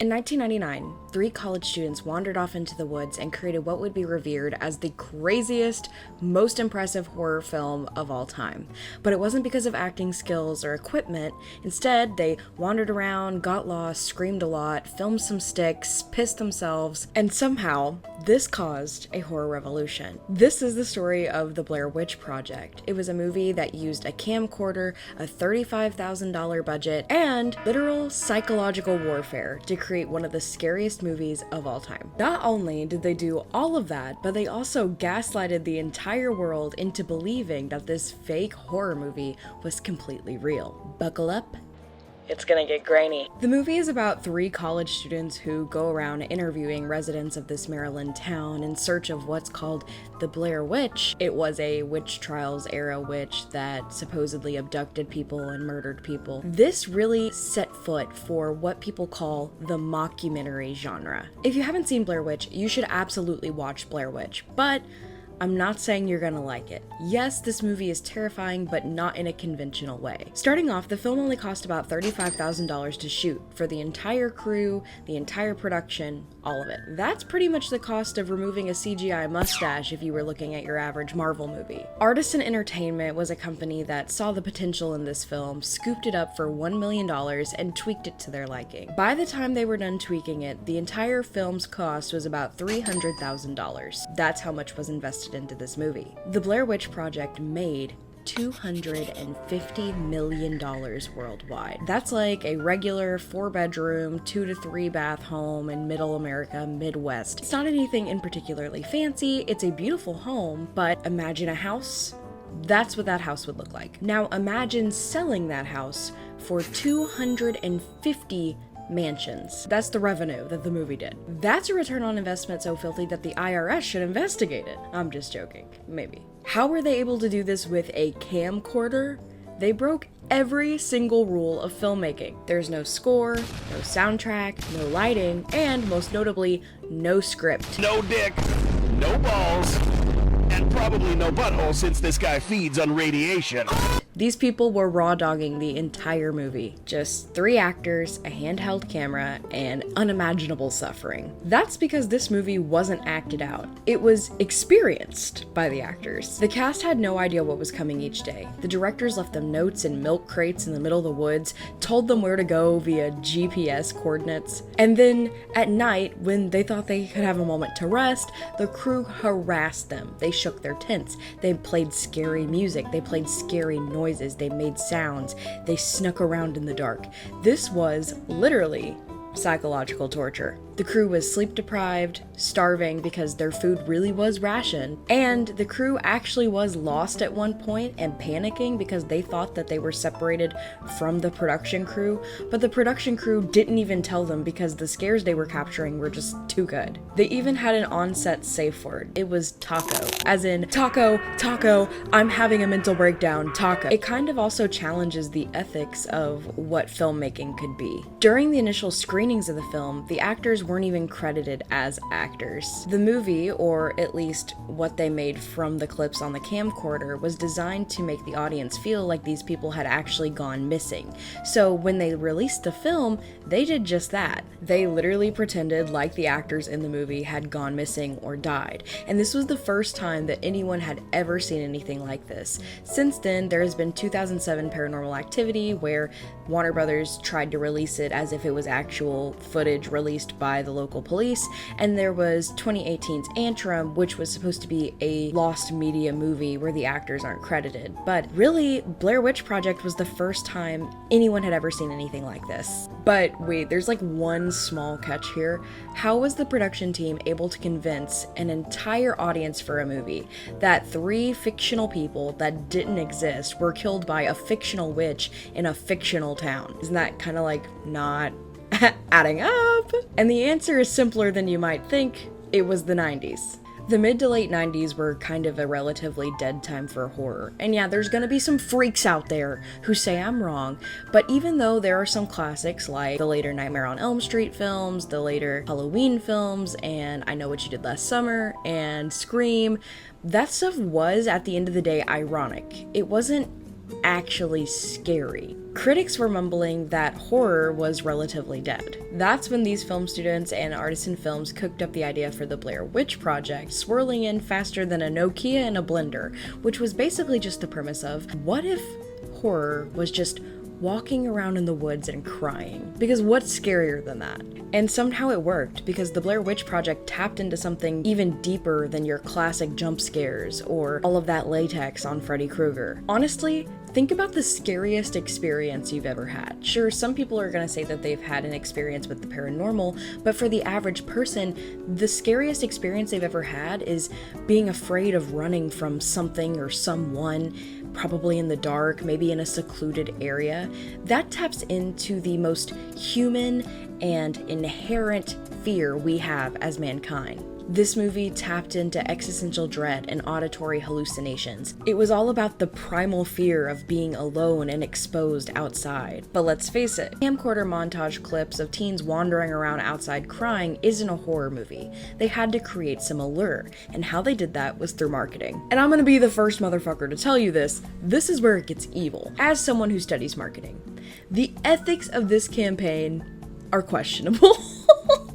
In 1999, 3 college students wandered off into the woods and created what would be revered as the craziest, most impressive horror film of all time. But it wasn't because of acting skills or equipment. Instead, they wandered around, got lost, screamed a lot, filmed some sticks, pissed themselves, and somehow, this caused a horror revolution. This is the story of the Blair Witch Project. It was a movie that used a camcorder, a $35,000 budget, and literal psychological warfare to create one of the scariest movies of all time. Not only did they do all of that, but they also gaslighted the entire world into believing that this fake horror movie was completely real. Buckle up. It's gonna get grainy. The movie is about 3 college students who go around interviewing residents of this Maryland town in search of what's called the Blair Witch. It was a witch trials era witch that supposedly abducted people and murdered people. This really set foot for what people call the mockumentary genre. If you haven't seen Blair Witch, you should absolutely watch Blair Witch, but I'm not saying you're gonna like it. Yes, this movie is terrifying, but not in a conventional way. Starting off, the film only cost about $35,000 to shoot for the entire crew, the entire production, all of it. That's pretty much the cost of removing a CGI mustache if you were looking at your average Marvel movie. Artisan Entertainment was a company that saw the potential in this film, scooped it up for $1 million, and tweaked it to their liking. By the time they were done tweaking it, the entire film's cost was about $300,000. That's how much was invested into this movie. The Blair Witch Project made $250 million worldwide. That's like a regular 4-bedroom, 2 to 3 bath home in middle America, Midwest. It's not anything in particularly fancy, it's a beautiful home, but imagine a house. That's what that house would look like. Now imagine selling that house for 250 mansions. That's the revenue that the movie did. That's a return on investment so filthy that the IRS should investigate it. I'm just joking. Maybe. How were they able to do this with a camcorder? They broke every single rule of filmmaking. There's no score, no soundtrack, no lighting, and most notably, no script. No dick, no balls, and probably no butthole since this guy feeds on radiation. These people were raw dogging the entire movie. Just 3 actors, a handheld camera, and unimaginable suffering. That's because this movie wasn't acted out. It was experienced by the actors. The cast had no idea what was coming each day. The directors left them notes in milk crates in the middle of the woods, told them where to go via GPS coordinates, and then at night, when they thought they could have a moment to rest, the crew harassed them. They shook their tents. They played scary music. They played scary noises. They made sounds. They snuck around in the dark. This was literally psychological torture. The crew was sleep deprived, starving because their food really was rationed, and the crew actually was lost at one point and panicking because they thought that they were separated from the production crew, but the production crew didn't even tell them because the scares they were capturing were just too good. They even had an on-set safe word. It was taco, as in taco, taco, I'm having a mental breakdown, taco. It kind of also challenges the ethics of what filmmaking could be. During the initial screenings of the film, the actors weren't even credited as actors. The movie, or at least what they made from the clips on the camcorder, was designed to make the audience feel like these people had actually gone missing. So when they released the film, they did just that. They literally pretended like the actors in the movie had gone missing or died. And this was the first time that anyone had ever seen anything like this. Since then, there has been 2007 Paranormal Activity, where Warner Brothers tried to release it as if it was actual footage released by the local police, and there was 2018's Antrim, which was supposed to be a lost media movie where the actors aren't credited. But really, Blair Witch Project was the first time anyone had ever seen anything like this. But wait, there's like one small catch here. How was the production team able to convince an entire audience for a movie that 3 fictional people that didn't exist were killed by a fictional witch in a fictional town? Isn't that kind of like not adding up? And the answer is simpler than you might think. It was the 90s. The mid to late 90s were kind of a relatively dead time for horror. And yeah, there's gonna be some freaks out there who say I'm wrong, but even though there are some classics like the later Nightmare on Elm Street films, the later Halloween films, and I Know What You Did Last Summer, and Scream, that stuff was, at the end of the day, ironic. It wasn't actually scary. Critics were mumbling that horror was relatively dead. That's when these film students and Artisan Films cooked up the idea for the Blair Witch Project, swirling in faster than a Nokia in a blender, which was basically just the premise of, what if horror was just walking around in the woods and crying? Because what's scarier than that? And somehow it worked, because the Blair Witch Project tapped into something even deeper than your classic jump scares or all of that latex on Freddy Krueger. Honestly, think about the scariest experience you've ever had. Sure, some people are going to say that they've had an experience with the paranormal, but for the average person, the scariest experience they've ever had is being afraid of running from something or someone, probably in the dark, maybe in a secluded area. That taps into the most human and inherent fear we have as mankind. This movie tapped into existential dread and auditory hallucinations. It was all about the primal fear of being alone and exposed outside. But let's face it, camcorder montage clips of teens wandering around outside crying isn't a horror movie. They had to create some allure, and how they did that was through marketing. And I'm gonna be the first motherfucker to tell you this is where it gets evil. As someone who studies marketing, the ethics of this campaign are questionable.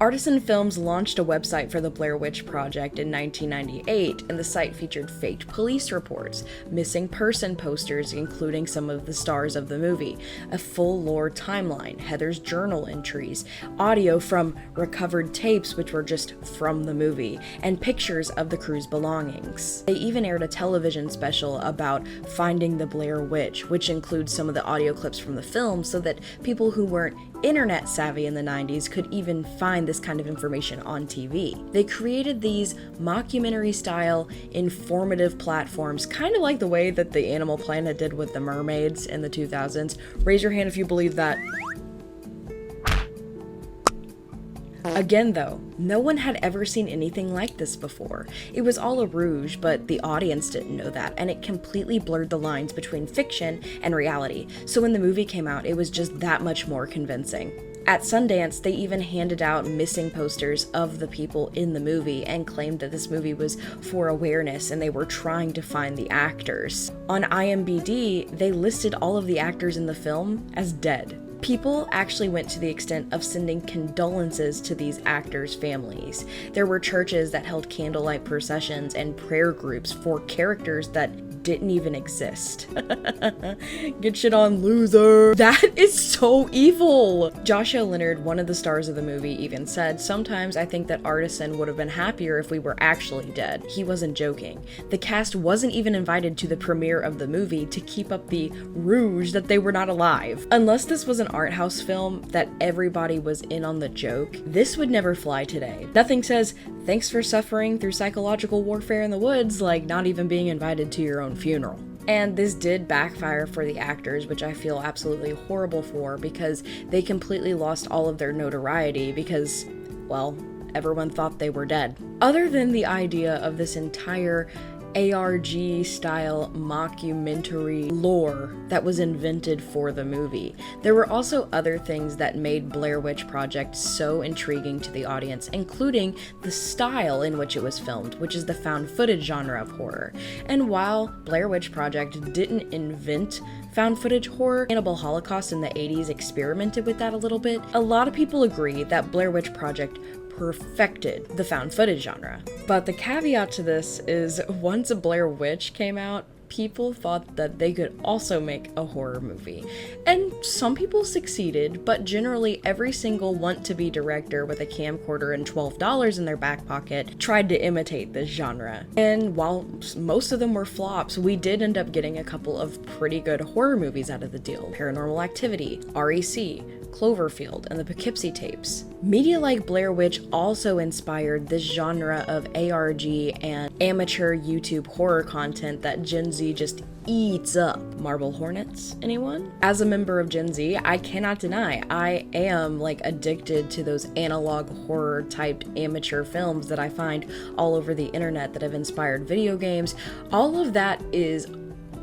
Artisan Films launched a website for the Blair Witch Project in 1998, and the site featured faked police reports, missing person posters including some of the stars of the movie, a full lore timeline, Heather's journal entries, audio from recovered tapes which were just from the movie, and pictures of the crew's belongings. They even aired a television special about finding the Blair Witch, which includes some of the audio clips from the film so that people who weren't internet savvy in the 90s could even find this kind of information on TV. They created these mockumentary-style, informative platforms, kind of like the way that the Animal Planet did with the mermaids in the 2000s. Raise your hand if you believe that. Again though, no one had ever seen anything like this before. It was all a rouge, but the audience didn't know that, and it completely blurred the lines between fiction and reality. So when the movie came out, it was just that much more convincing. At Sundance, they even handed out missing posters of the people in the movie and claimed that this movie was for awareness and they were trying to find the actors. On IMDb, they listed all of the actors in the film as dead. People actually went to the extent of sending condolences to these actors' families. There were churches that held candlelight processions and prayer groups for characters that didn't even exist. Get shit on, loser. That is so evil. Joshua Leonard, one of the stars of the movie, even said, "Sometimes I think that Artisan would have been happier if we were actually dead." He wasn't joking. The cast wasn't even invited to the premiere of the movie to keep up the rouge that they were not alive. Unless this was an art house film that everybody was in on the joke, this would never fly today. Nothing says, "Thanks for suffering through psychological warfare in the woods," like not even being invited to your own funeral. And this did backfire for the actors, which I feel absolutely horrible for, because they completely lost all of their notoriety because, well, everyone thought they were dead. Other than the idea of this entire ARG-style mockumentary lore that was invented for the movie, there were also other things that made Blair Witch Project so intriguing to the audience, including the style in which it was filmed, which is the found footage genre of horror. And while Blair Witch Project didn't invent found footage horror, Cannibal Holocaust in the 80s experimented with that a little bit, a lot of people agree that Blair Witch Project perfected the found footage genre. But the caveat to this is, once Blair Witch came out, people thought that they could also make a horror movie. And some people succeeded, but generally every single want-to-be director with a camcorder and $12 in their back pocket tried to imitate this genre. And while most of them were flops, we did end up getting a couple of pretty good horror movies out of the deal. Paranormal Activity, REC, Cloverfield, and the Poughkeepsie tapes. Media like Blair Witch also inspired this genre of ARG and amateur YouTube horror content that Gen Z just eats up. Marble Hornets, anyone? As a member of Gen Z, I cannot deny I am addicted to those analog horror typed amateur films that I find all over the internet that have inspired video games. All of that is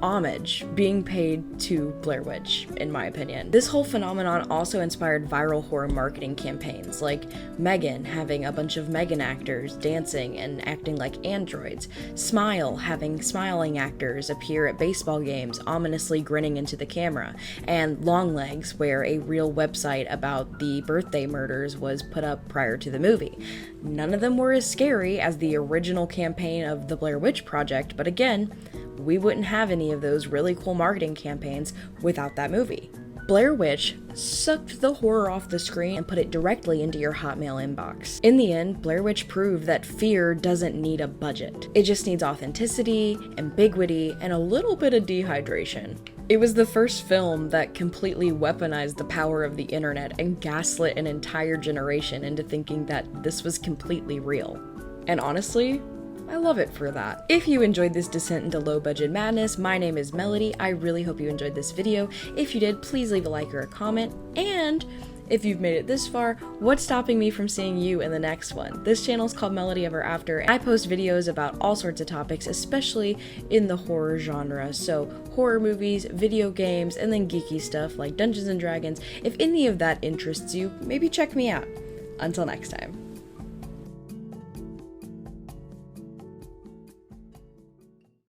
homage being paid to Blair Witch, in my opinion. This whole phenomenon also inspired viral horror marketing campaigns, like Megan having a bunch of Megan actors dancing and acting like androids, Smile having smiling actors appear at baseball games ominously grinning into the camera, and Longlegs, where a real website about the birthday murders was put up prior to the movie. None of them were as scary as the original campaign of the Blair Witch Project, but again, we wouldn't have any of those really cool marketing campaigns without that movie. Blair Witch sucked the horror off the screen and put it directly into your Hotmail inbox. In the end, Blair Witch proved that fear doesn't need a budget. It just needs authenticity, ambiguity, and a little bit of dehydration. It was the first film that completely weaponized the power of the internet and gaslit an entire generation into thinking that this was completely real. And honestly, I love it for that. If you enjoyed this descent into low budget madness, my name is Melody. I really hope you enjoyed this video. If you did, please leave a like or a comment. And if you've made it this far, what's stopping me from seeing you in the next one? This channel is called Melody Ever After, and I post videos about all sorts of topics, especially in the horror genre. So horror movies, video games, and then geeky stuff like Dungeons and Dragons. If any of that interests you, maybe check me out. Until next time.